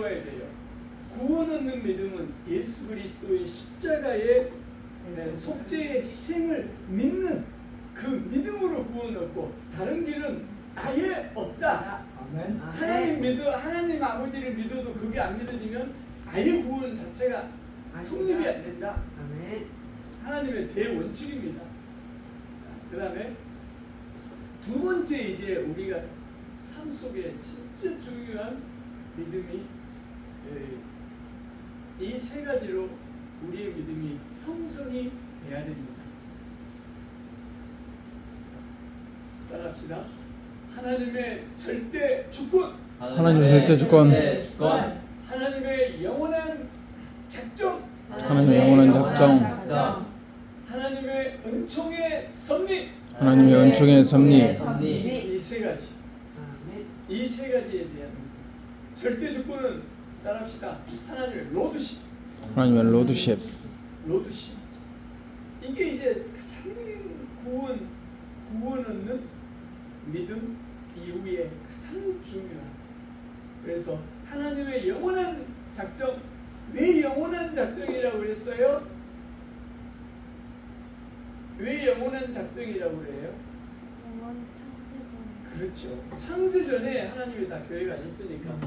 배워야 돼요. 구원 얻는 믿음은 예수 그리스도의 십자가의 속죄의 희생을 믿는 그 믿음으로 구원 얻고 다른 길은 아예 없다. 아멘. 하나님 아버지를 믿어도 그게 안 믿어지면 아예 구원 자체가 성립이 안 된다. 아멘. 하나님의 대원칙입니다. 그 다음에 두 번째 이제 우리가 삶 속에 진짜 중요한 믿음이 이 세 가지로 우리의 믿음이 형성이 돼야 됩니다. 따라합시다. 하나님의 절대 주권, 하나님의 절대 주권, 하나님의 영원한 작정, 하나님의 영원한 작정, 하나님의 은총의 섭리, 하나님의 은총의 섭리. 이 세 가지, 이 세 가지에 대한 절대 주권은 따라합시다. 하나님의 로드십, 하나님의 로드십. 이게 이제 가장 구원 얻는 믿음 이후에 가장 중요한. 그래서 하나님의 영원한 작정. 왜 영원한 작정이라고 그랬어요? 왜 영원한 작정이라고 그래요? 그렇죠. 창세전에 하나님이 다 계획하셨으니까.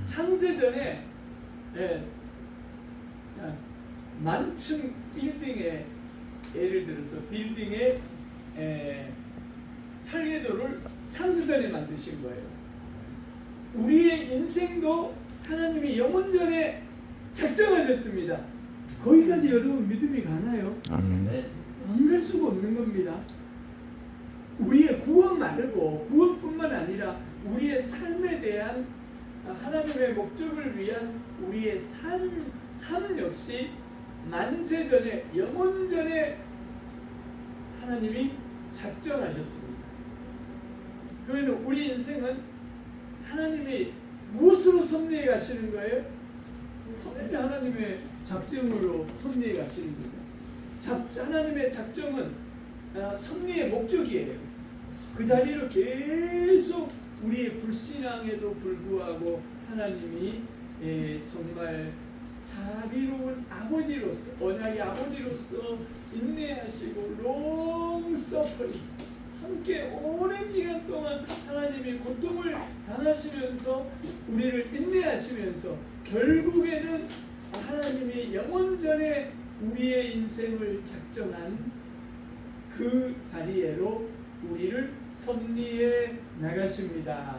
창세전에 만층 빌딩에 예를 들어서 빌딩의 설계도를 창세전에 만드신 거예요. 우리의 인생도 하나님이 영원전에 작정하셨습니다. 거기까지 여러분 믿음이 가나요? 아멘. 안 갈 수가 없는 겁니다. 우리의 구원 말고 구원뿐만 아니라 우리의 삶에 대한 하나님의 목적을 위한 우리의 삶 역시 만세전에 영원전에 하나님이 작정하셨습니다. 그러면 우리 인생은 하나님이 무엇으로 섭리해 가시는 거예요? 하나님의 작정으로 섭리해 가시는 거죠. 하나님의 작정은 섭리의 목적이에요. 그 자리로 계속 우리의 불신앙에도 불구하고 하나님이 정말 자비로운 아버지로서, 언약의 아버지로서 인내하시고 long suffering, 함께 오랜 기간 동안 하나님이 고통을 당하시면서 우리를 인내하시면서 결국에는 하나님이 영원전에 우리의 인생을 작정한 그 자리에로 우리를 섭리해 나가십니다.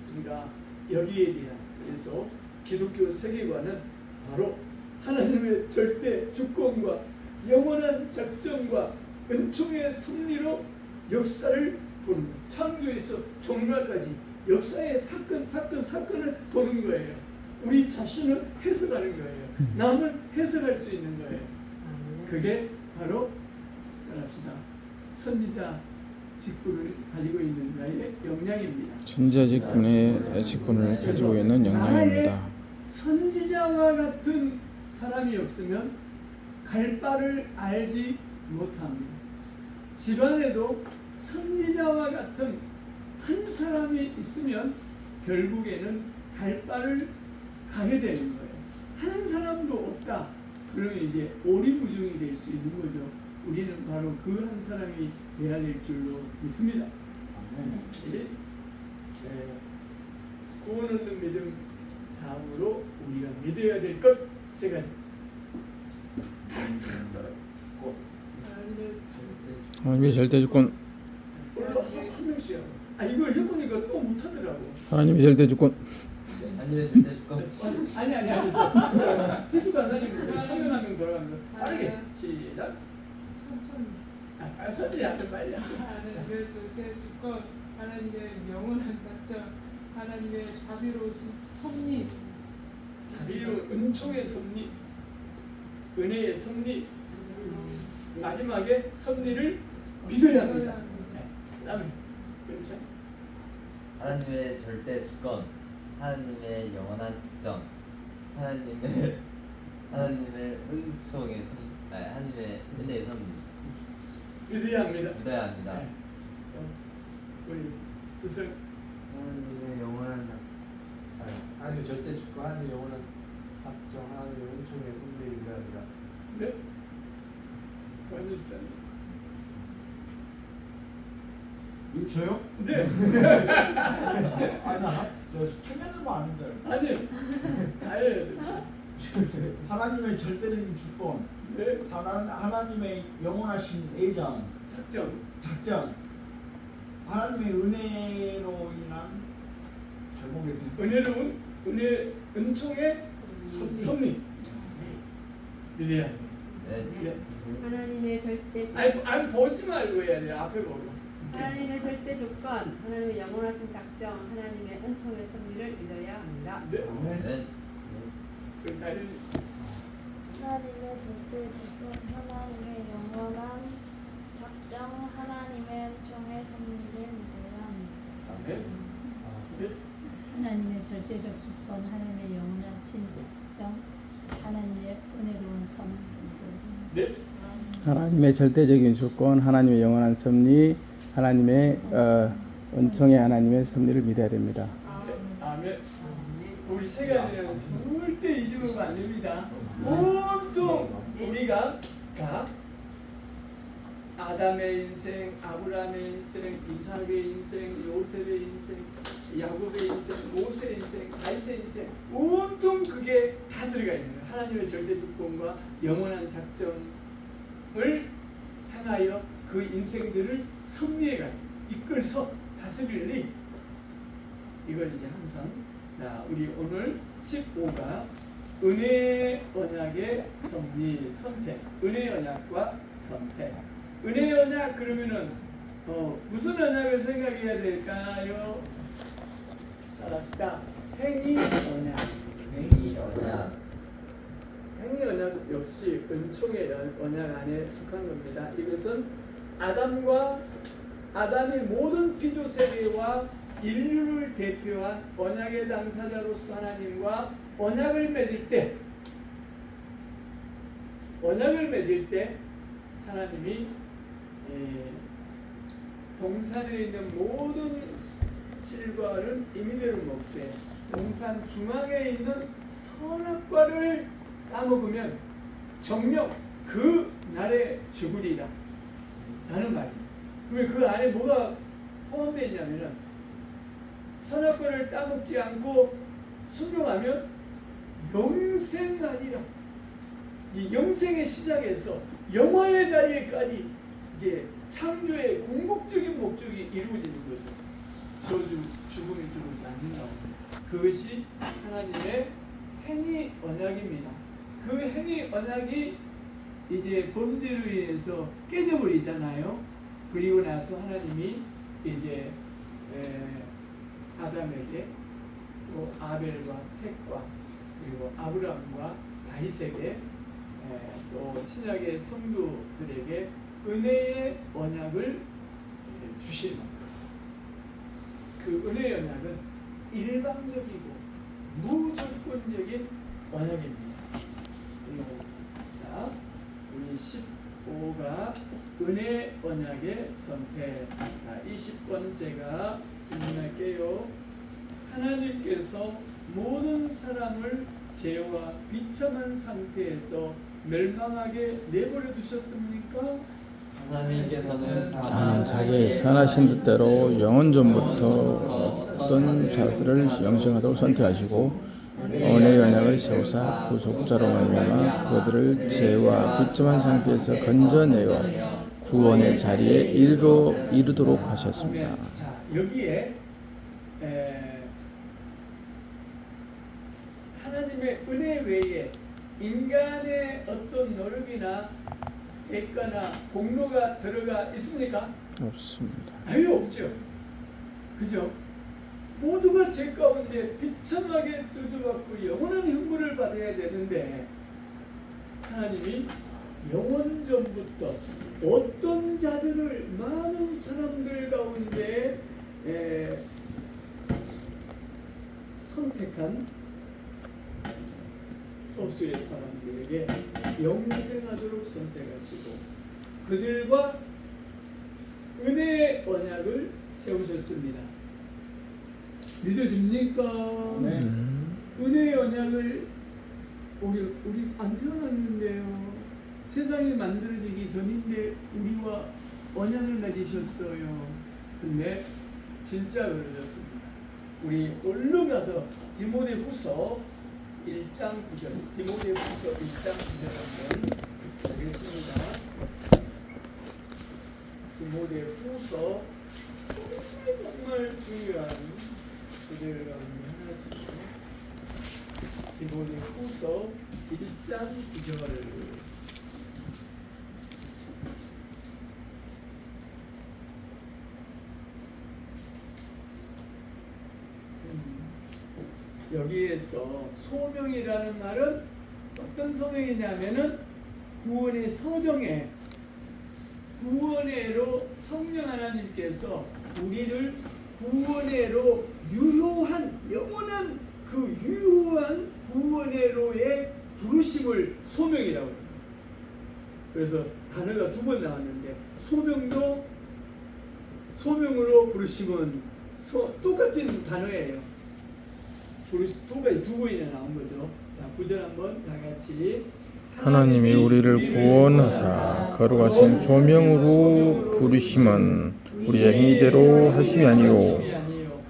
그러니까 여기에 대한, 그래서 기독교 세계관은 바로 하나님의 절대 주권과 영원한 작정과 은총의 섭리로 역사를 보는 거예요. 창조에서 종말까지 역사의 사건을 보는 거예요. 우리 자신을 해석하는 거예요. 남을 해석할 수 있는 거예요. 그게 바로 따라합시다. 선지자 직분을 가지고 있는 자의 역량입니다. 선지자 직분을 가지고 있는 역량입니다. 선지자와 같은 사람이 없으면 갈 바를 알지 못합니다. 집안에도 선지자와 같은 한 사람이 있으면 결국에는 갈 바를 가게 되는 거예요. 한 사람도 없다. 그러면 이제 오리무중이 될 수 있는 거죠. 우리는 바로 그 한 사람이 돼야 될 줄로 믿습니다. 이제 구원 얻는 믿음 다음으로 우리가 믿어야 될 것 세 가지. 하나님의 절대 주권. 한 명씩 하고. 이걸 해보니까 또 못하더라고. 하나님의 절대 주권. 하나님의 절대 주권. 아니 희수 간사님부터 설명하면 돌아가면 빠르게 시작. 선지자한테 빨리. 하나님의 절대 주권, 하나님의 영원한 작정, 하나님의 자비로우신 섭리, 자비로 은총의 섭리, 은혜의 섭리, 마지막에 섭리를 믿어야 합니다. 그다음에 그렇죠. 하나님의 절대 주권, 하나님의 영원한 작정, 하나님의 은총의 하나님의 은혜의 섭리. 믿어야 합니다. 믿어야 합니다. 네. 우리 주승 하나님의 영원한 하나님의 절대 주권, 하나님의 영원한 작정, 하나님의 은총의 섭리를 위하리라. 네? 완전히 저요? 네. 아니 나저 스캔들만 아는데. 아니 다 해야 돼. 하나님의 절대적인 주권, 네. 하나님의 영원하신 예정, 작정. 작정, 하나님의 은혜로 인한 잘 모르겠네. 은혜로운 은총의 섭리. 이래야 돼. 네. 하나님의 절대 주 아니 보지 말고 해야 돼. 앞에 보고. 하나님의 절대 조건, 하나님의 영원하신 작정, 하나님의 은총의 섭리를 믿어야 합니다. 네. 네. 그 다리. 하나님의 절대 조건, 하나님의 영원한 작정, 하나님의 은총의 섭리를 믿어야 합니다. 네. 네. 하나님의 절대적 주권, 하나님의 영원하신 작정, 하나님의 은혜로운 섭리. 네. 하나님의 절대적인 주권, 하나님의 영원한 섭리, 하나님의 은총의 하나님의 섭리를 믿어야 됩니다. 아멘. 우리 세 가지는 절대 잊으면 안 됩니다. 온통 우리가 자 아담의 인생, 아브라함의 인생, 이삭의 인생, 요셉의 인생, 야곱의 인생, 모세의 인생, 다윗의 인생 온통 그게 다 들어가 있는 거예요. 하나님의 절대 주권과 영원한 작정을 향하여 그 인생들을 섭리해가 이끌서 다스리리. 이걸 이제 항상 자 우리 오늘 15가 은혜의 언약의 섭리 선택, 은혜의 언약과 선택. 은혜의 언약 그러면은 무슨 언약을 생각해야 될까요? 잘합시다. 행위 언약. 행위 언약. 행위 언약 역시 은총의 언약 안에 속한 겁니다. 이것은 아담의 모든 피조 세대와 인류를 대표한 언약의 당사자로서 하나님과 언약을 맺을 때 하나님이 동산에 있는 모든 실과는 임의대로 먹되 동산 중앙에 있는 선악과를 따먹으면 정녕 그 날에 죽으리라 라는 말이에요. 그러면 그 안에 뭐가 포함되어 있냐면은 선악과를 따먹지 않고 순종하면 영생하리라. 이 영생의 시작에서 영화의 자리에까지 이제 창조의 궁극적인 목적이 이루어지는 거죠. 저주, 죽음이 들어오지 않는다고. 그것이 하나님의 행위 언약입니다. 그 행위 언약이 이제 범죄로 인해서 깨져버리잖아요. 그리고 나서 하나님이 이제 아담에게 또 아벨과 셋과 그리고 아브라함과 다윗에게 또 신약의 성도들에게 은혜의 언약을 주신 그 은혜의 언약은 일방적이고 무조건적인 언약입니다. 자, 우리 15가 은혜 언약의 선택. 자, 20번 제가 질문할게요. 하나님께서 모든 사람을 죄와 비참한 상태에서 멸망하게 내버려 두셨습니까? 하나님께서는 다만 자기의 선하신 뜻대로 영원 전부터 어떤 자들을 영생하도록 선택하시고 은혜의 언약을 세우사 구속자로 말미암아 그들을 죄와 비참한 상태에서 건져내어 구원의 자리에 이르도록 하셨습니다. 자, 여기에 하나님의 은혜 외에 인간의 어떤 노력이나 대가나 공로가 들어가 있습니까? 없습니다. 아유 없죠. 그죠? 모두가 죄 가운데 비참하게 저주받고 영원한 형벌을 받아야 되는데 하나님이 영원 전부터 어떤 자들을 많은 사람들 가운데 선택한 소수의 사람들에게 영생하도록 선택하시고 그들과 은혜의 언약을 세우셨습니다. 믿어집니까? 네. 은혜의 언약을 우리 안 태어났는데요. 세상이 만들어지기 전인데 우리와 언약을 맺으셨어요. 근데 진짜 그러셨습니다. 우리 얼른 가서 디모데후서 1장 9절, 디모데후서 1장 9절 한번 보겠습니다. 디모데후서 정말 중요한 구절을 하나 주세요. 디모데후서 1장 9절. 여기에서 소명이라는 말은 어떤 소명이냐면은 구원의 서정에 구원의로 성령 하나님께서 우리를 구원의로 유효한 영원한 그 유효한 구원의로의 부르심을 소명이라고 합니다. 그래서 단어가 두 번 나왔는데 소명으로 부르심은 똑같은 단어예요. 두 번이나 나온 거죠. 자, 9절 한번 다 같이. 하나님이 우리를 구원하사 거룩하신 소명으로 부르심은 우리의 행위대로 하심이 아니요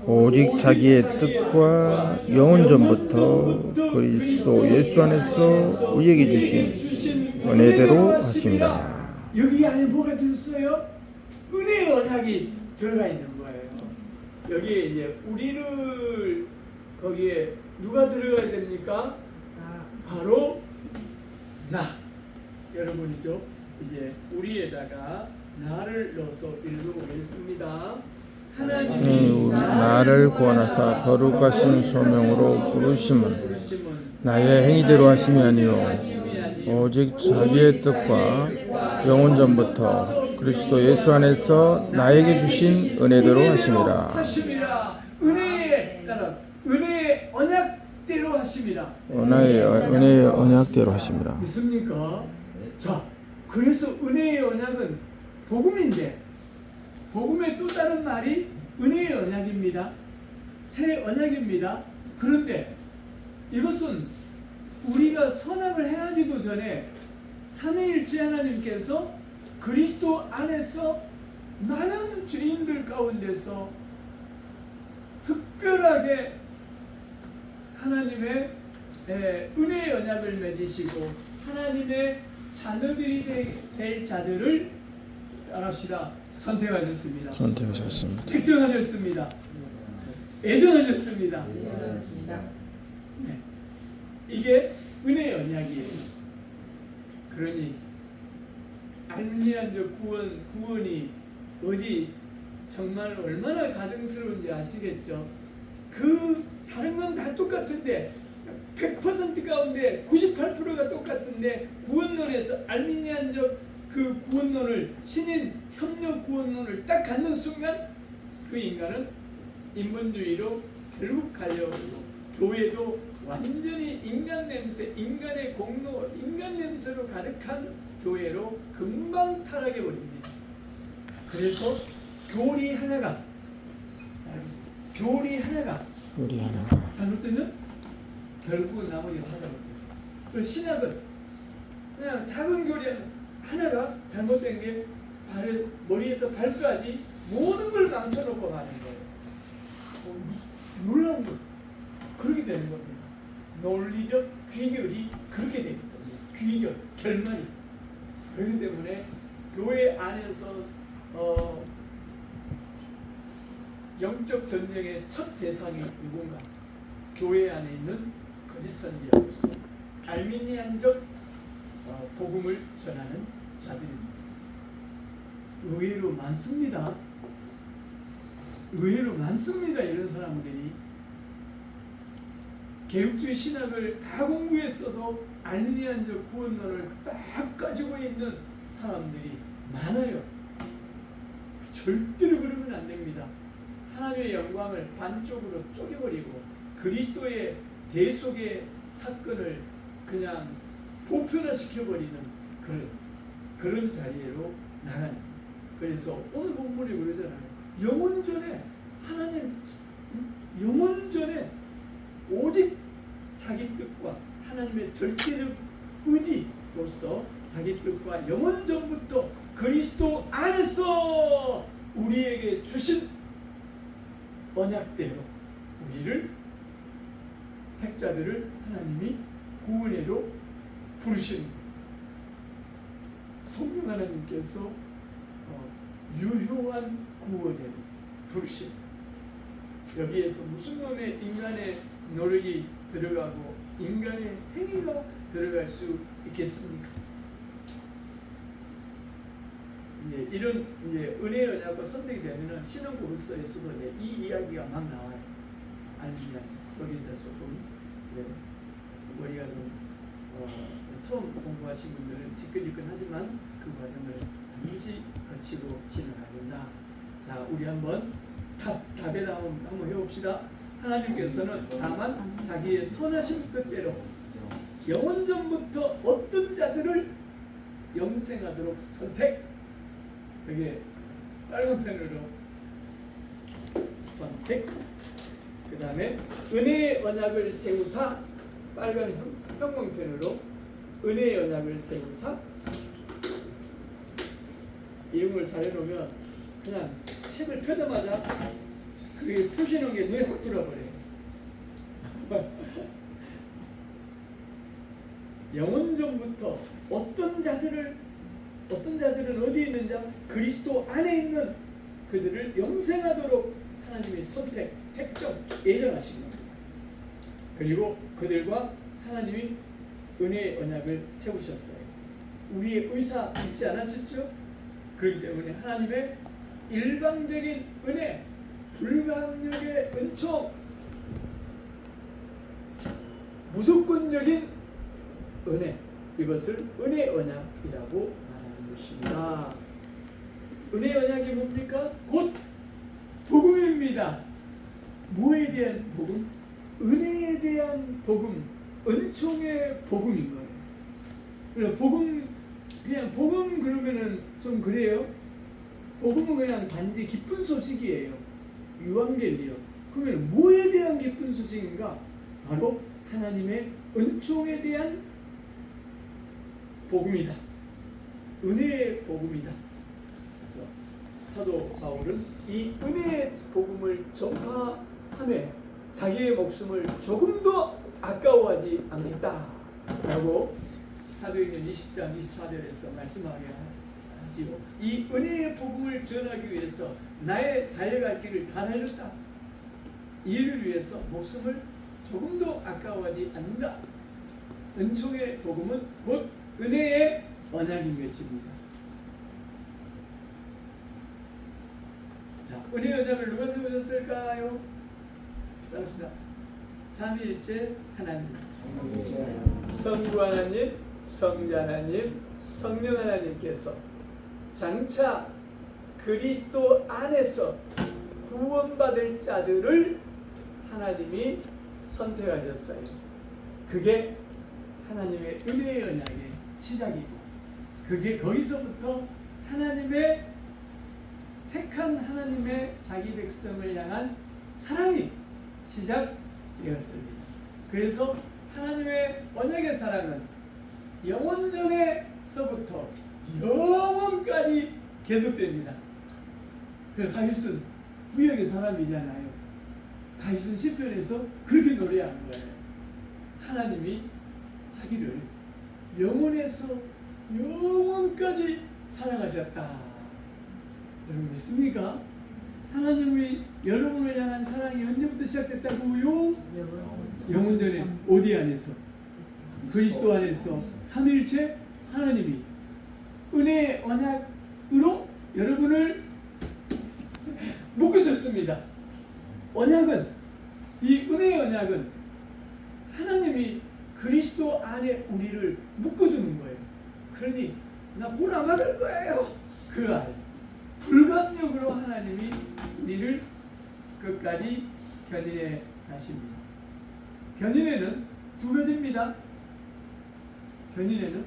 오직 자기의 뜻과 영원전부터 그리스도 예수 안에서 우리에게 주신 은혜대로 하심이라. 여기 안에 뭐가 들었어요? 은혜의 언약이 들어가 있는 거예요. 여기에 이제 우리를 거기에 누가 들어가야 됩니까? 바로 나 여러분이죠. 이제 우리에다가 나를 넣어서 읽어보겠습니다. 하나님이 나를 구원하사 거룩하신 소명으로 부르심은 나의 행위대로 하심이 아니요 오직 자기의 뜻과 영원전부터 그리스도 예수 안에서 나에게 주신 은혜대로 하심이라. 은혜의 언약대로 하심이라. 은혜의 언약대로 하심이라. 믿습니까? 자, 그래서 은혜의 언약은 복음인데 복음의 또 다른 말이 은혜의 언약입니다. 새 언약입니다. 그런데 이것은 우리가 선악을 행하기도 전에 삼위일체 하나님께서 그리스도 안에서 많은 죄인들 가운데서 특별하게 하나님의 은혜의 언약을 맺으시고 하나님의 자녀들이 될 자들을 따라합시다. 선택하셨습니다. 택정하셨습니다. 애정하셨습니다. 네. 이게 은혜의 언약이에요. 그러니 알미니안적 구원이 어디 정말 얼마나 가증스러운지 아시겠죠? 그 다른 건 다 똑같은데 100% 가운데 98%가 똑같은데 구원론에서 알미니안적 그 구원론을 신인 협력 구원론을 딱 갖는 순간 그 인간은 인본주의로 결국 가려버리고 교회도 완전히 인간 냄새, 인간의 공로, 인간 냄새로 가득한 교회로 금방 타락해 버립니다. 그래서 교리 하나가 잘못되면 결국은 나머지가 하자거든요. 그리고 신학은 그냥 작은 교리 하나가 잘못된 게 머리에서 발까지 모든 걸 망쳐놓고 가는 거예요. 놀라운 거 그렇게 되는 겁니다. 논리적 귀결이 그렇게 됩니다. 귀결, 결말이. 그렇기 때문에 교회 안에서 영적 전쟁의 첫 대상이 누군가? 교회 안에 있는 거짓 선지자로서 알미니안적 복음을 전하는 자들입니다. 의외로 많습니다. 이런 사람들이 개혁주의 신학을 다 공부했어도 알미니안적 구원론을 딱 가지고 있는 사람들이 많아요. 절대로 그러면 안 됩니다. 하나님의 영광을 반쪽으로 쪼개버리고 그리스도의 대속의 사건을 그냥 보편화시켜버리는 그런 자리로 나가는. 그래서 오늘 본문에 그러잖아요. 영원전에 하나님 영원전에 오직 자기 뜻과 하나님의 절대적 의지로서 자기 뜻과 영원 전부터 그리스도 안에서 우리에게 주신 언약대로 우리를 택자들을 하나님이 구원회로 부르신 성령 하나님께서 유효한 구원회로 부르신 여기에서 무슨 놈의 인간의 노력이 들어가고 인간의 행위가 들어갈 수 있겠습니까? 이런 은혜의 언약과 선택이 되면은 신앙 고백서에서도 이 이야기가 막 나와요. 아니면 거기서 조금 머리가 좀 처음 공부하신 분들은 지끈지끈하지만 그 과정을 반드시 거치고 진행해야 된다. 자, 우리 한번 답에다 한번 해봅시다. 하나님께서는 다만 자기의 선하신 뜻대로 영원 전부터 어떤 자들을 영생하도록 선택. 여기 빨간 펜으로 선택. 그 다음에 은혜의 언약을 세우사 빨간 형광펜으로 은혜의 언약을 세우사. 이런 걸 잘 해놓으면 그냥 책을 펴자마자 그게 펴시는 게 눈에 확 들어버려요. 영원 전부터 어떤 자들은 어디에 있는지 그리스도 안에 있는 그들을 영생하도록 하나님의 선택, 택정, 예정하신 겁니다. 그리고 그들과 하나님이 은혜의 언약을 세우셨어요. 우리의 의사 있지 않았었죠? 그렇기 때문에 하나님의 일방적인 은혜, 불가항력의 은총, 무조건적인 은혜, 이것을 은혜 언약이라고 말하는 것입니다. 은혜 언약이 뭡니까? 곧 복음입니다. 뭐에 대한 복음? 은혜에 대한 복음, 은총의 복음인 거예요. 그래서 그냥 복음 그러면은 좀 그래요. 복음은 그냥 단지 기쁜 소식이에요. 유앙겔리요. 그러면 뭐에 대한 기쁜 소식인가? 바로 하나님의 은총에 대한 복음이다. 은혜의 복음이다. 그래서 사도 바울은 이 은혜의 복음을 전파하며 자기의 목숨을 조금도 아까워하지 않겠다라고 사도행전 20장 24절에서 말씀하게 하지요. 이 은혜의 복음을 전하기 위해서 나의 달려갈 길을 다 달렸다. 이를 위해서 목숨을 조금도 아까워하지 않는다. 은총의 복음은 곧 은혜의 언약인 것입니다. 자, 은혜의 언약을 누가 세우셨을까요? 따릅시다. 삼위일체 하나님, 성부 하나님, 성자 하나님, 성령 하나님께서 장차 그리스도 안에서 구원받을 자들을 하나님이 선택하셨어요. 그게 하나님의 은혜의 언약의 시작이고, 그게 거기서부터 하나님의 택한 하나님의 자기 백성을 향한 사랑이 시작되었습니다. 그래서 하나님의 언약의 사랑은 영원전에서부터 영원까지 계속됩니다. 그래서 다윗은 구약의 사람이잖아요. 다윗은 시편에서 그렇게 노래하는 거예요. 하나님이 자기를 영원에서 영원까지 사랑하셨다. 여러분 믿습니까? 하나님이 여러분을 향한 사랑이 언제부터 시작됐다고요? 영원전에 어디 안에서? 그리스도 안에서 삼위일체 하나님이 은혜의 언약으로 여러분을 묶으셨습니다. 언약은, 이 은혜의 언약은 하나님이 그리스도 안에 우리를 묶어주는 거예요. 그러니 나 구원받을 거예요. 그 안에 불가항력으로 하나님이 우리를 끝까지 견인해 가십니다. 견인에는 두 가지입니다. 견인에는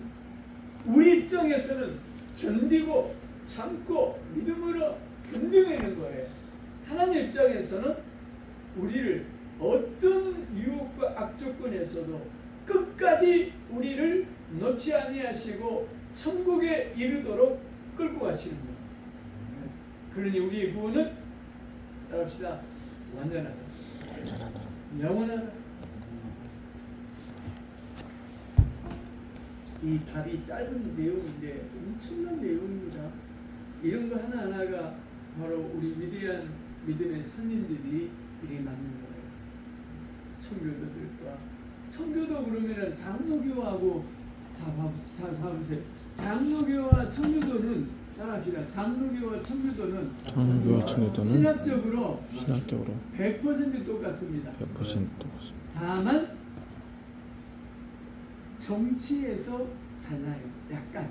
우리 입장에서는 견디고 참고 믿음으로 견뎌내는 거예요. 하나님 입장에서는 우리를 어떤 유혹과 악조건에서도 끝까지 우리를 놓지 아니하시고 천국에 이르도록 끌고 가시는 거예요. 그러니 우리의 구원은 따라합시다. 완전하다. 영원하다. 이 답이 짧은 내용인데 엄청난 내용입니다. 이런 거 하나하나가 바로 우리 위대한 믿음의 선인들이 이렇게 만든 거예요. 청교도들과 청교도 그러면은 장로교하고 자 봐보세요. 장로교와 청교도는 따라합시다. 장로교와 청교도는 장로교와 청교도는 신학적으로 100% 똑같습니다. 100% 똑같습니다. 다만 정치에서 달라요. 약간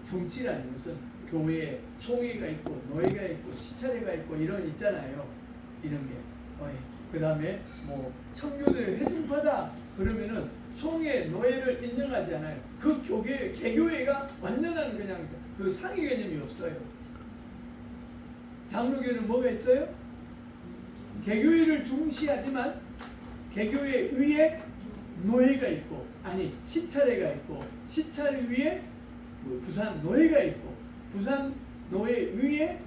정치라는 것은 교회에 총회가 있고 노회가 있고 시차례가 있고 이런 있잖아요. 이런 게. 그 다음에 뭐 청교도의 회중파다 그러면은 총회 노회를 인정하지 않아요. 그 교회 개교회가 완전한 그냥 그 상위 개념이 없어요. 장로교는 뭐가 있어요? 개교회를 중시하지만 개교회 위에 노회가 있고 아니 시차례가 있고 시차례 위에 부산 노회가 있고 부산 노회 위에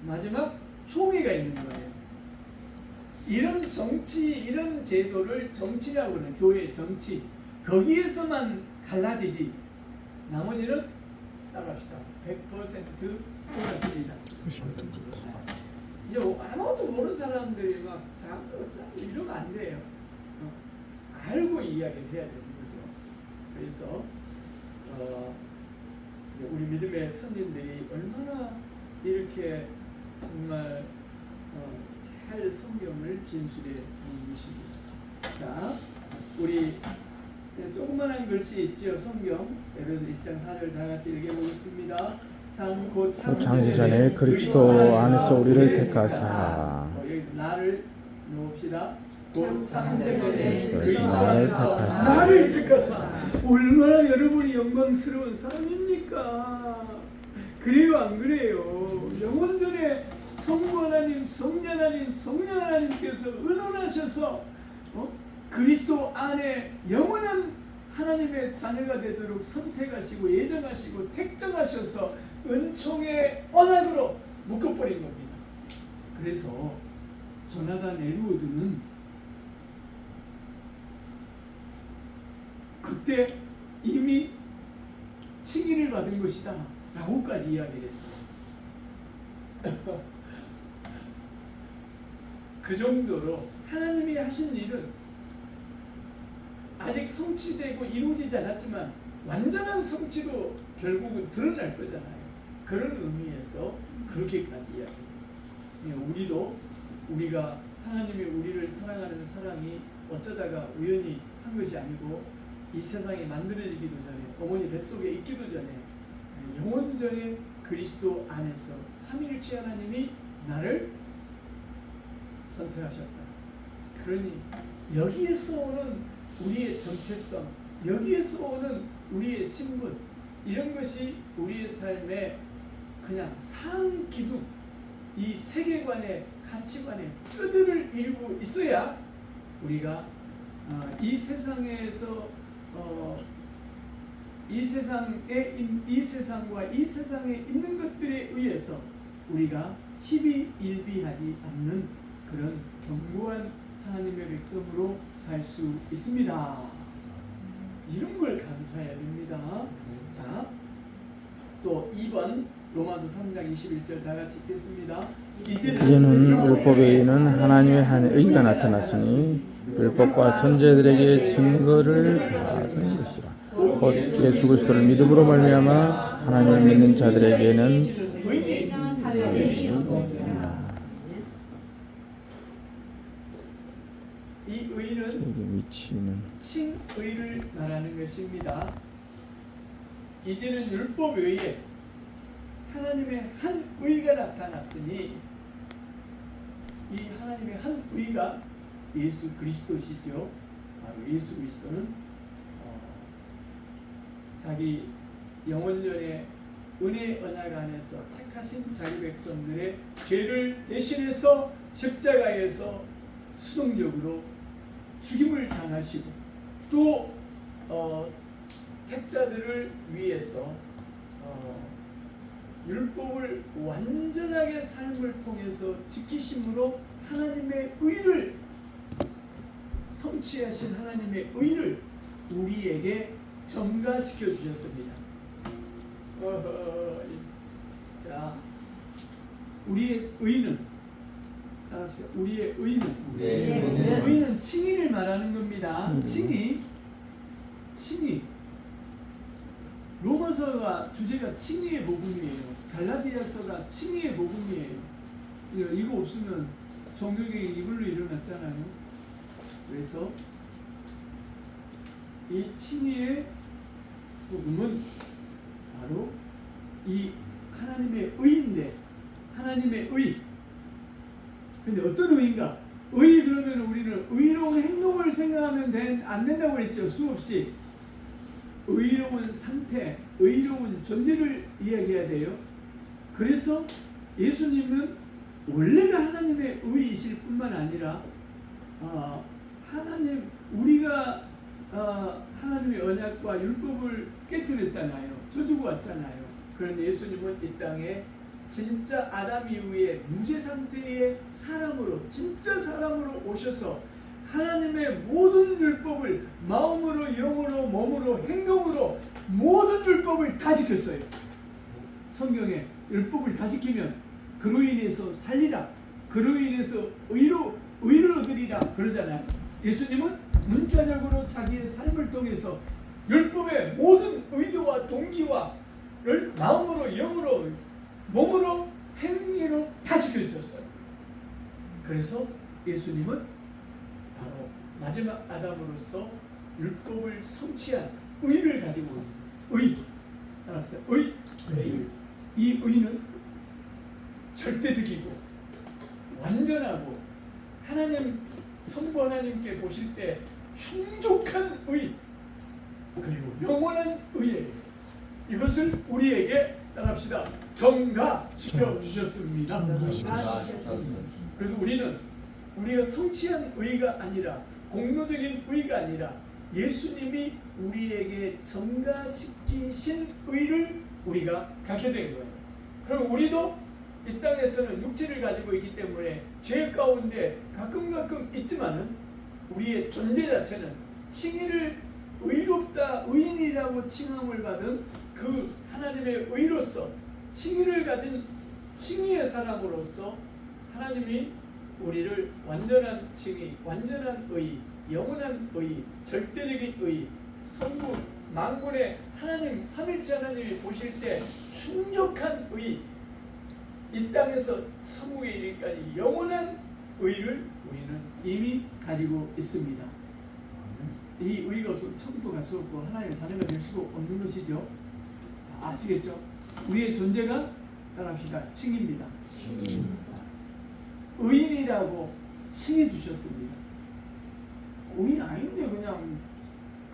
마지막 총회가 있는 거예요. 이런 정치 이런 제도를 정치라고 하는 교회 정치 거기에서만 갈라지지 나머지는 따라합시다. 100% 똑같습니다. 이제 아무것도 모르는 사람들이 막 이러면 안 돼요. 알고 이야기를 해야 되는 거죠. 그래서 우리 믿음의 선진들이 얼마나 이렇게 정말 잘 성경을 진술해 놓은 것입니다. 자, 우리 조그만한 글씨 있죠. 성경 에베소 1장 4절 다 같이 읽어보겠습니다. 곧 창세 전에 그리스도 안에서 우리를 택하사 여기 나를 넣읍시다. 곧 창세 그리스도 전에 나를 택하사 나를 택하사 얼마나 여러분이 영광스러운 사람입니까? 그래요 안 그래요? 영원전에 성부 하나님, 성령 하나님, 성령 하나님께서 은원하셔서 그리스도 안에 영원한 하나님의 자녀가 되도록 선택하시고 예정하시고 택정하셔서 은총의 언약으로 묶어버린 겁니다. 그래서 조나단 에드워드는 그때 이미 칭의를 받은 것이다 라고까지 이야기를 했어요. 그 정도로 하나님이 하신 일은 아직 성취되고 이루어지지 않았지만 완전한 성취도 결국은 드러날 거잖아요. 그런 의미에서 그렇게까지 이야기해요. 우리도 우리가 하나님이 우리를 사랑하는 사랑이 어쩌다가 우연히 한 것이 아니고 이 세상이 만들어지기도 전에 어머니 뱃속에 있기도 전에 영원전에 그리스도 안에서 삼위일체 하나님이 나를 선택하셨다. 그러니 여기에서 오는 우리의 정체성, 여기에서 오는 우리의 신분 이런 것이 우리의 삶에 그냥 상기둥 이 세계관의 가치관의 뼈들을 이루고 있어야 우리가 이 세상에서 이 세상과 이 세상에 있는 것들에 의해서 우리가 희비일비하지 않는 그런 견고한 하나님의 백성으로 살 수 있습니다. 이런 걸 감사해야 됩니다. 자, 또 2번 로마서 3장 21절 다 같이 읽겠습니다. 이제는 율법 외에는 하나님의 한 의가 나타났으니 율법과 선지자들에게 증거를 받은 것이라. 곧 예수 그리스도를 믿음으로 말미암아 하나님을 믿는 자들에게는 이 의는 위치는 칭의를 말하는 것입니다. 이제는 율법 외에 하나님의 한 의가 나타났으니 이 하나님의 한 의가 예수 그리스도시죠. 바로 예수 그리스도는 자기 영원전에 은혜 언약 안에서 택하신 자기 백성들의 죄를 대신해서 십자가에서 수동적으로 죽임을 당하시고 또 택자들을 위해서 율법을 완전하게 삶을 통해서 지키심으로 하나님의 의를 성취하신 하나님의 의를 우리에게 전가시켜 주셨습니다. 자, 우리의 의는 따라합시다. 우리의 의는 의는 칭의를 말하는 겁니다. 칭의. 로마서가 주제가 칭의의 복음이에요. 갈라디아서가 칭의의 복음이에요. 이거 없으면 종교개혁이 이걸로 일어났잖아요. 그래서 이 칭의의 복음은 바로 이 하나님의 의인데, 하나님의 의. 근데 어떤 의인가? 의 그러면 우리는 의로운 행동을 생각하면 안 된다고 그랬죠. 수없이. 의로운 상태, 의로운 존재를 이야기해야 돼요. 그래서 예수님은 원래가 하나님의 의이실 뿐만 아니라 하나님, 우리가 하나님의 언약과 율법을 깨뜨렸잖아요. 저주고 왔잖아요. 그런데 예수님은 이 땅에 진짜 아담 이후에 무죄 상태의 사람으로, 진짜 사람으로 오셔서 하나님의 모든 율법을 마음으로, 영으로, 몸으로, 행동으로 모든 율법을 다 지켰어요. 성경에 율법을 다 지키면 그로 인해서 살리라, 그로 인해서 의를 얻으리라 그러잖아요. 예수님은 문자적으로 자기의 삶을 통해서 율법의 모든 의도와 동기와를 마음으로, 영으로, 몸으로, 행위로 다 지켜 있었어요. 그래서 예수님은 바로 마지막 아담으로서 율법을 성취한 의를 가지고 의. 따라합시다. 의. 이 의는 절대적이고 완전하고 하나님, 성부 하나님께 보실 때 충족한 의, 그리고 영원한 의예요. 이것을 우리에게 따라합시다. 전가시켜 주셨습니다. 그래서 우리는 우리가 성취한 의가 아니라, 공로적인 의가 아니라 예수님이 우리에게 전가시키신 의를 우리가 갖게 된 거예요. 그럼 우리도 이 땅에서는 육체를 가지고 있기 때문에 죄 가운데 가끔 있지만은 우리의 존재 자체는 칭의를 의롭다, 의인이라고 칭함을 받은 그 하나님의 의로서 칭의를 가진 칭의의 사람으로서 하나님이 우리를 완전한 칭의, 완전한 의, 영원한 의, 절대적인 의, 성부 만군의 하나님, 삼일째 하나님이 보실 때 충족한 의, 이 땅에서 천국에 이르기까지 영원한 의를 우리는 이미 가지고 있습니다. 이 의가 없으면 천국도 갈 수 없고 하나님의 자녀가 될 수도 없는 것이죠. 자, 아시겠죠? 우리의 존재가 따라합시다. 칭입니다. 의인이라고 칭해 주셨습니다. 의인 아닌데 그냥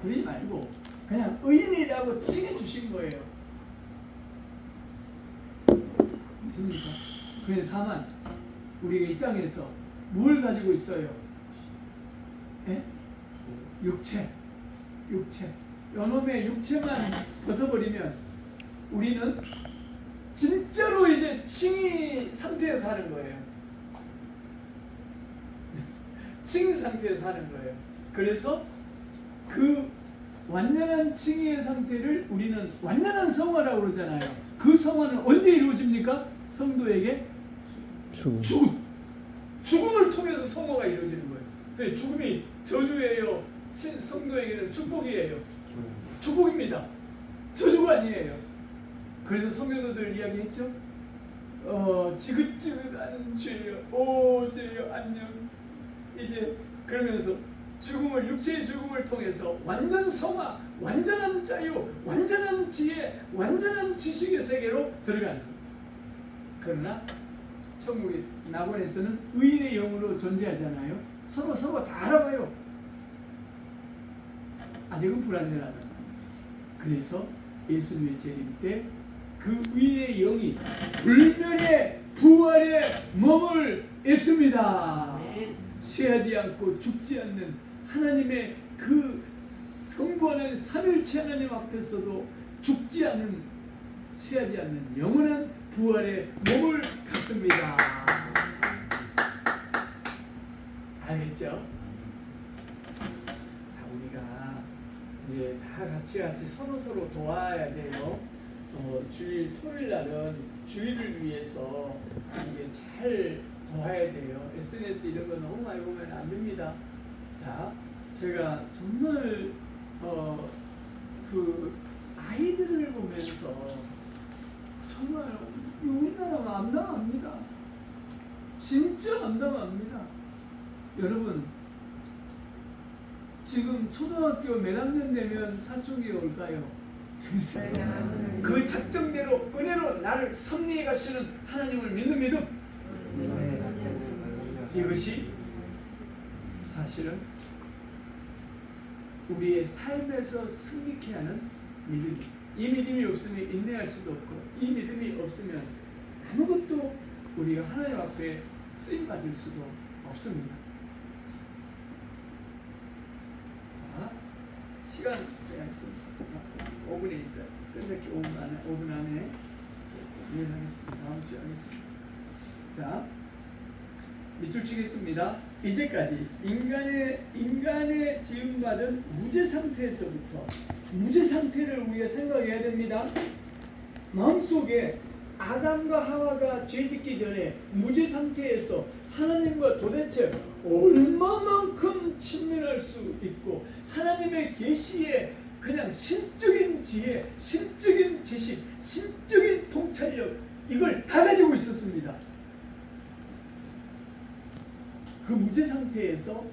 그러지 말고 그냥 의인이라고 칭해 주신 거예요. 믿습니까? 그런데 다만 우리가 이 땅에서 뭘 가지고 있어요? 예? 육체. 요놈의 육체만 벗어버리면 우리는 진짜로 이제 칭의 상태에 사는 거예요. 칭의 상태에 사는 거예요. 그래서 그 완전한 칭의의 상태를 우리는 완전한 성화라고 그러잖아요. 그 성화는 언제 이루어집니까? 성도에게 죽음을 통해서 성화가 이루어지는 거예요. 죽음이 저주예요. 성도에게는 축복이에요. 축복입니다. 저주가 아니에요. 그래서 성도들 이야기했죠. 지긋지긋한 죄여, 오 죄여 안녕. 이제 그러면서 죽음을, 육체의 죽음을 통해서 완전 성화, 완전한 자유, 완전한 지혜, 완전한 지식의 세계로 들어가는 거예요. 그러나 천국의 낙원에서는 의인의 영으로 존재하잖아요. 서로 다 알아봐요. 아직은 불완전하다. 그래서 예수님의 재림 때 그 위의 영이 불멸의 부활의 몸을 입습니다. 쇠하지 않고 죽지 않는 하나님의 그 성부하는 삼일체 하나님 앞에서도 죽지 않는, 쇠하지 않는 영원한 부활의 몸을 갖습니다. 알겠죠? 자, 우리가 이제 다 같이 서로 도와야 돼요. 주일 토요일 날은 주일을 위해서 이게 잘 도와야 돼요. SNS 이런 거 너무 많이 보면 안 됩니다. 자, 제가 정말 그 아이들을 보면서 정말 우리나라가 암담합니다. 진짜 암담합니다. 여러분, 지금 초등학교 몇 학년 되면 사춘기가 올까요? 그 작정대로 은혜로 나를 섭리해 가시는 하나님을 믿는 믿음, 이것이 사실은 우리의 삶에서 승리케 하는 믿음이, 이 믿음이 없으면 인내할 수도 없고, 이 믿음이 없으면 아무것도 우리가 하나님 앞에 쓰임 받을 수도 없습니다. 자, 시간 좀 5분이니까 끝낼게. 5분 안에 이해하겠습니다. 다음 주에 하겠습니다. 자, 밑줄 치겠습니다. 이제까지 인간의 지음받은 무죄 상태에서부터, 무죄 상태를 우리가 생각해야 됩니다. 마음속에 아담과 하와가 죄짓기 전에 무죄 상태에서 하나님과 도대체 얼마만큼 친밀할 수 있고, 하나님의 계시에 그냥 신적인 지혜, 신적인 지식, 신적인 통찰력, 이걸 다 가지고 있었습니다. 그 무죄 상태에서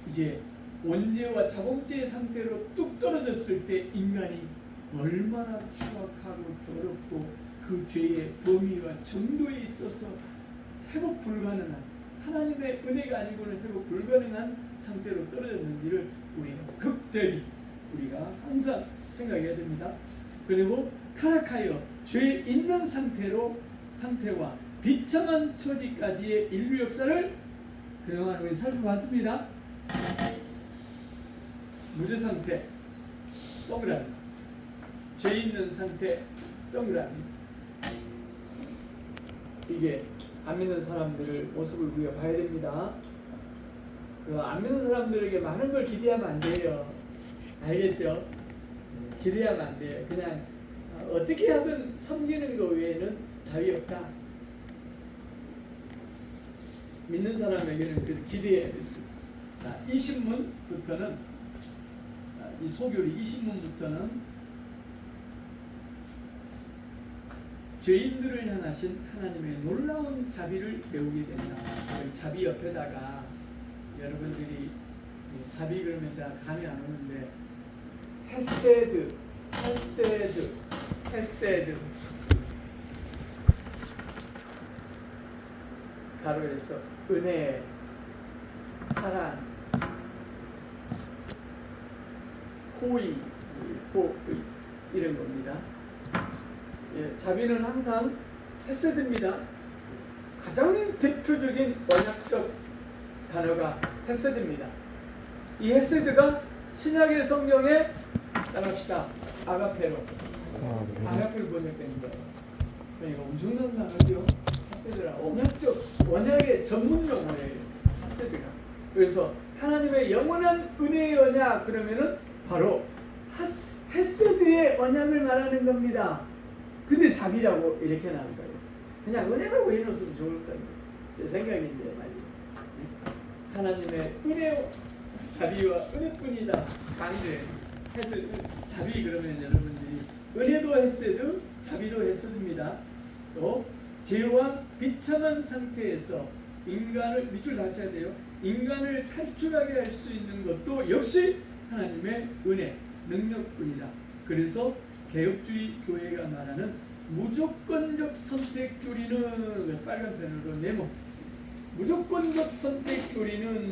이제 원죄와 자범죄의 상태로 뚝 떨어졌을 때 인간이 얼마나 추악하고 더럽고 그 죄의 범위와 정도에 있어서 회복 불가능한, 하나님의 은혜가 아니고는 회복 불가능한 상태로 떨어졌는지를 우리가 극대비 우리가 항상 생각해야 됩니다. 그리고 타락하여 죄 있는 상태와 비참한 처지까지의 인류 역사를 그동안 우리 살펴봤습니다. 무죄 상태 동그라미, 죄 있는 상태 동그라미. 이게 안 믿는 사람들의 모습을 우리가 봐야 됩니다. 안 믿는 사람들에게 많은 걸 기대하면 안 돼요. 알겠죠? 기대하면 안 돼요. 그냥 어떻게 하든 섬기는 것 외에는 답이 없다. 믿는 사람에게는 그래도 기대해야 됩니다. 자, 이 신문부터는, 이 소교리 이 신문부터는 죄인들을 향하신 하나님의 놀라운 자비를 배우게 된다. 자비 옆에다가 여러분들이 자비 그러면 제가 감이 안 오는데 헤세드 가로에서 은혜, 사랑, 호의, 이런 겁니다. 예, 자비는 항상 헤세드입니다. 가장 대표적인 언약적 단어가 헤세드입니다. 이 헤세드가 신약의 성경에 따라합시다. 아가페로 번역된 거예요. 그러니까 엄청난 단어죠. 헤세드라 언약의 전문 용어예요. 헤세드가. 그래서 하나님의 영원한 은혜의 언약 그러면은 바로 헤세드의 언약을 말하는 겁니다. 근데 자비라고 이렇게 놨어요. 그냥 은혜라고 해놓으면 좋을 건데 제 생각인데 말이에요. 하나님의 은혜, 자비와 은혜뿐이다. 강조해. 헤세드, 자비 그러면 여러분들이 은혜도 헤세드, 자비도 헤세드입니다. 또 죄와 비참한 상태에서 인간을 밑줄 다셔야 돼요. 인간을 탈출하게 할 수 있는 것도 역시 하나님의 은혜, 능력뿐이다. 그래서 개혁주의 교회가 말하는 무조건적 선택 교리는 빨간 펜으로 네모. 무조건적 선택 교리는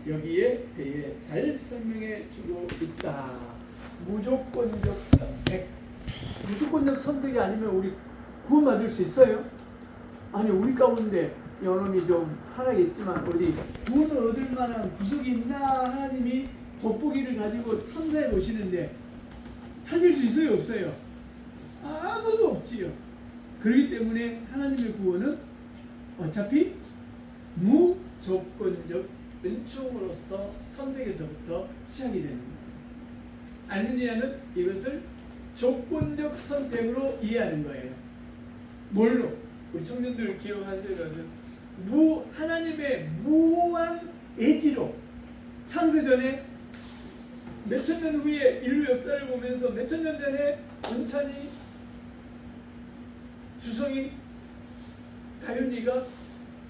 여기에 대해 잘 설명해 주고 있다. 무조건적 선택. 무조건적 선택이 아니면 우리 구원받을 수 있어요? 아니 우리 가운데 영혼이 좀 하락했지만 우리 구원을 얻을 만한 구속이 있나 하나님이 돋보기를 가지고 탐사해 보시는데 찾을 수 있어요? 없어요? 아무도 없지요. 그렇기 때문에 하나님의 구원은 어차피 무조건적 은총으로서 선택에서부터 시작이 되는 거예요. 알미니아는 이것을 조건적 선택으로 이해하는 거예요. 뭘로? 우리 청년들 기억하시려면 하나님의 무한 애지로 창세전에 몇천 년 후에 인류 역사를 보면서 몇천 년 전에 원찬이 주성이 가윤이가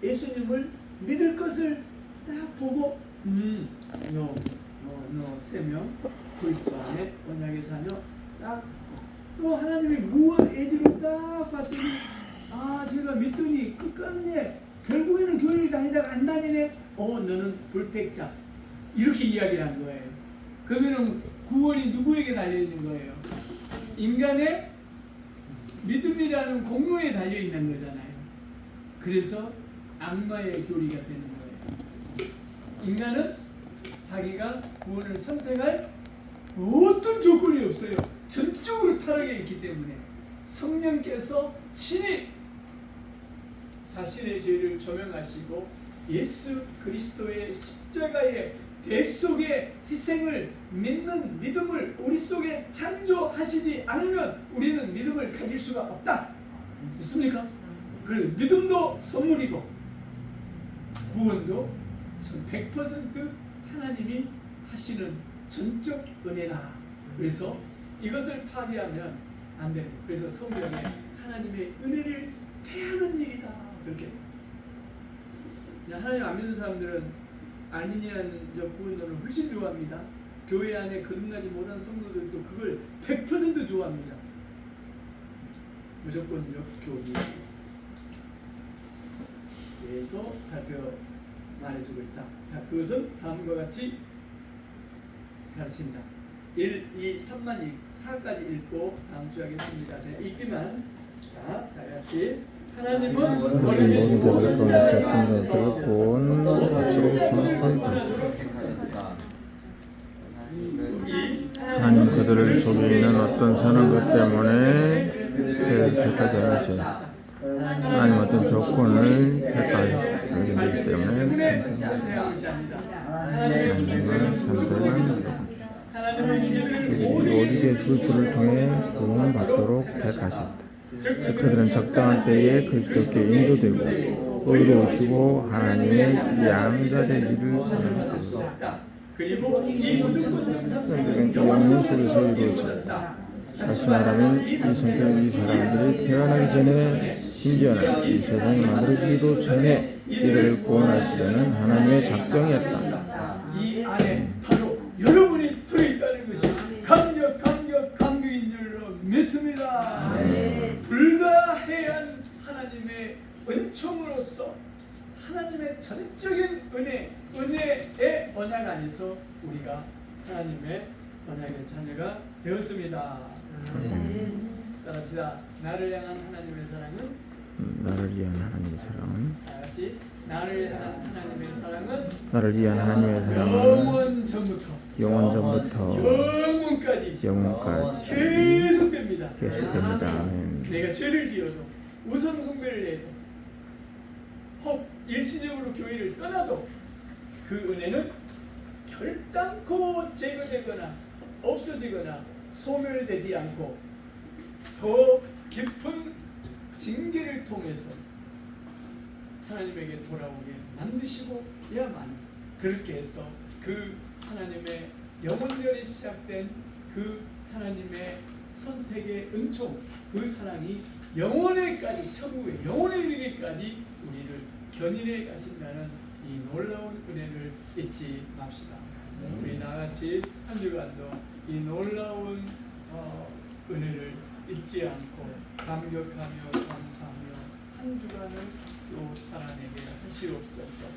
예수님을 믿을 것을 딱 보고 너 3명 그리스도 안에 언약의 자녀 딱 또 하나님이 무한 애지로 딱 봤더니 제가 믿더니 끝끝내 결국에는 교회를 다니다가 안 다니네. 너는 불택자. 이렇게 이야기를 한 거예요. 그러면은 구원이 누구에게 달려 있는 거예요? 인간의 믿음이라는 공로에 달려 있는 거잖아요. 그래서 악마의 교리가 되는 거예요. 인간은 자기가 구원을 선택할 어떤 조건이 없어요. 전적으로 타락해 있기 때문에 성령께서 친히 자신의 죄를 조명하시고 예수 그리스도의 십자가의 대속의 희생을 믿는 믿음을 우리 속에 창조하시지 않으면 우리는 믿음을 가질 수가 없다. 믿습니까? 그 믿음도 선물이고 구원도 100% 하나님이 하시는 전적 은혜다. 그래서 이것을 파괴하면 안 되는 거예요. 그래서 성경에 하나님의 은혜를 패하는 일이다. 그렇게 하나님 안 믿는 사람들은 알미니안적 구원론을 훨씬 좋아합니다. 교회 안에 거듭나지 못한 성도들도 그걸 100% 좋아합니다. 무조건적 교리. 그래서 살펴 말해주고 있다. 그것은 다음과 같이 가르친다. 1, 2, 3만 4까지 읽고 다음 주 하겠습니다. 읽기만. 자, 다 같이. 하나님은 모든 자를 통해 작정자들을 구원받도록 선택하시고 하나님 그들을 속에 있는 어떤 선한 것 때문에 택하지 않으셨다. 하나님 어떤 조건을 택하기 때문에 선택하셨다. 하나님은 선택한 무조건 주시다. 오직의 줄들을 통해 구원받도록 택하셨다. 즉 그들은 적당한 때에 그리스도께 인도되고 의로우시고 하나님의 양자되기를 선언합니다. 그리고 이 무조건적 그들은 영원 속에서 이루어진다. 다시 말하면 이 사람들이 태어나기 전에 심지어는 이 세상이 만들어지기도 전에 이를 구원하시려는 하나님의 작정이었다. 이 안에 바로 여러분이 들어있다는 것이 감격인 줄로 믿습니다. 불가해한 하나님의 은총으로서 하나님의 전적인 은혜의 언약 안에서 우리가 하나님의 언약의 자녀가 되었습니다. 따라합시다. 나를 향한 하나님의 사랑은 다시 나를 향한 하나님의 사랑은 영원 전부터 영원까지 계속됩니다. 아멘. 내가 죄를 지어도 우상 숭배를 해도 혹 일시적으로 교회를 떠나도 그 은혜는 결단코 제거되거나 없어지거나 소멸되지 않고 더 깊은 징계를 통해서 하나님에게 돌아오게 만드시고야만 그렇게 해서 그 하나님의 영원전에 시작된 그 하나님의 선택의 은총, 그 사랑이 영원에까지 천국의 영원에 이르기까지 우리를 견인해 가신다는 이 놀라운 은혜를 잊지 맙시다. 우리 나같이 한 주간도 이 놀라운 은혜를 잊지 않고 감격하며 감사하며 한 주간을 또 살아내게 하시옵소서.